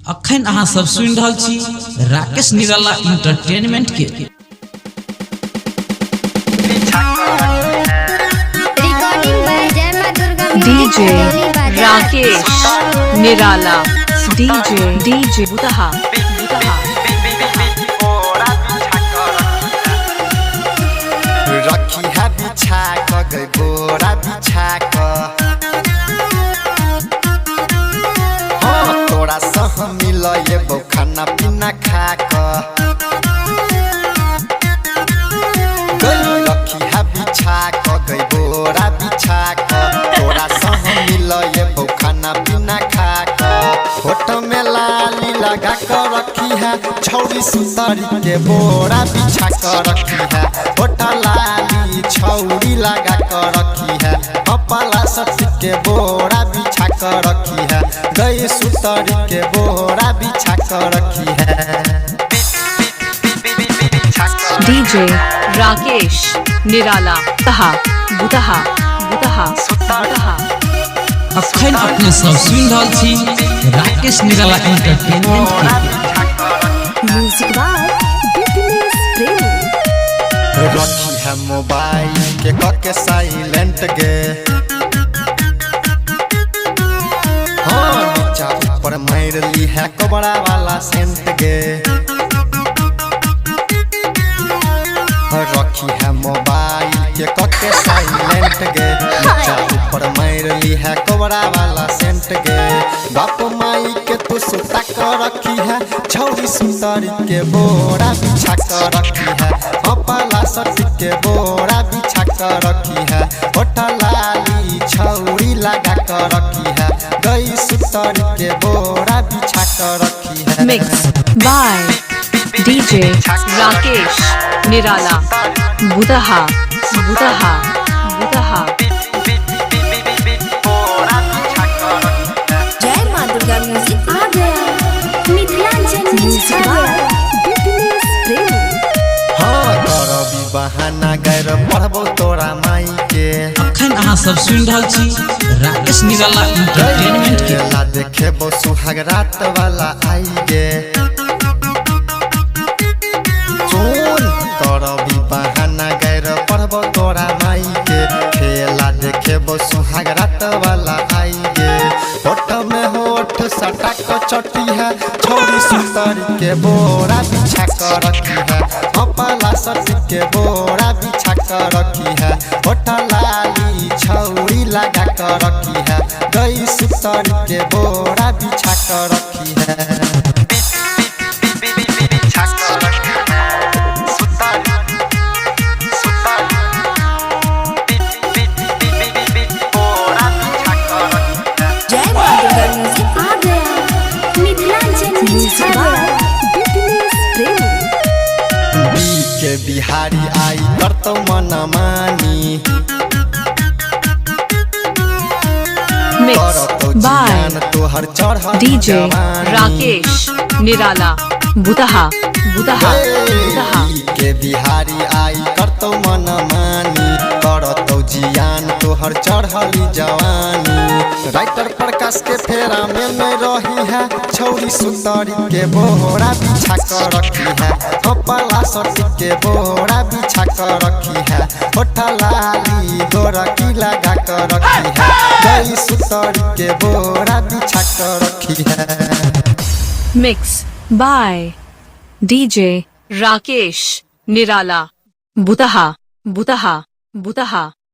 अखन अहाँ सब सुन रहल छी राकेश निराला इंटरटेनमेंट के। डीजे राकेश निराला डीजे बुतहा रखी है बिछा क गई बोरा बिछा क तोरा सह मिल ये खाना पीना खा क रखी है बिछा क गई बोरा बिछा क तोरा सह मिल ये खाना पीना खा क फोटो में लाली लगा कर रखी है छौरी सुतरी के बोरा बिछा कर रखी है फोटो लाली छौरी लगा कर रखी है अपला सच के बोरा बिछा कर रखी है गई सुतरी के बोरा बिछा कर रखी है। डीजे राकेश निराला बुतहा अखन अपने सब सुन रहल छी राकेश निराला इंटरटेनमेंट के। म्यूजिक बाय बिजनेस प्रेमी। रखी है मोबाइल के कके साइलेंट गे नीचा ऊपर मार ली है कबड़ा वाला सेंट गे रखी है मोबाइल के कके साइलेंट गे नीचा ऊपर मार ली है कबड़ा वाला सेंट गे बाप माई के तू सुता कर रखी है छौरी सुतरी के बोरा बिछा कर रखी है अपला सट के बोरा बिछा कर रखी है होठा लाली छौरी लगा कर रखी है गई सुतरी के बोरा बिछा कर रखी है। मिक्स बाय डीजे राकेश निराला बुतहा जय मां दुर्गा म्यूजिक आ गया मिथिलांचल म्यूजिक बाय बिजनेस प्रेमी। करबी बहाना गैर पढ़बो तोरा माई के। अखन अहाँ सब सुन रहल छी राकेश निराला इंटरटेनमेंट के। ला देखेबो सुहाग रात वाला आई गे सुन करबी बहाना गैर पढ़बो तोरा माई के खेला देखेबो सुहाग रात वाला आई गे होठ में होठ सटा को चटी है छौरी सुतरी के बोरा बिछा कर रखी है अपला सट के बोरा बिछा कर रखी है होठ लाली छौरी लगा कर रखी है गई सुतरी के बोरा बिछा कर रखी है। जय मां दुर्गा म्यूजिक आ गया मिथिलांचल म्यूजिक बाय बिजनेस प्रेमी। के बिहारी आई करतो मन मानी मिक्स बाय तोहर चढ़ डीजे राकेश निराला बुतहा के बिहारी आई करतो मन मानी करतो जियान तोहर चढ़ली जवानी राइटर प्रकाश के फेरा में नहीं रही है छौरी सुतरी के बोरा बिछा कर रखी है अपला सट के बोरा बिछा कर रखी है होठा लाली गोरा की लगा कर रखी है गई सुतरी के बोरा बिछा कर रखी है। मिक्स बाय डीजे राकेश निराला बुतहा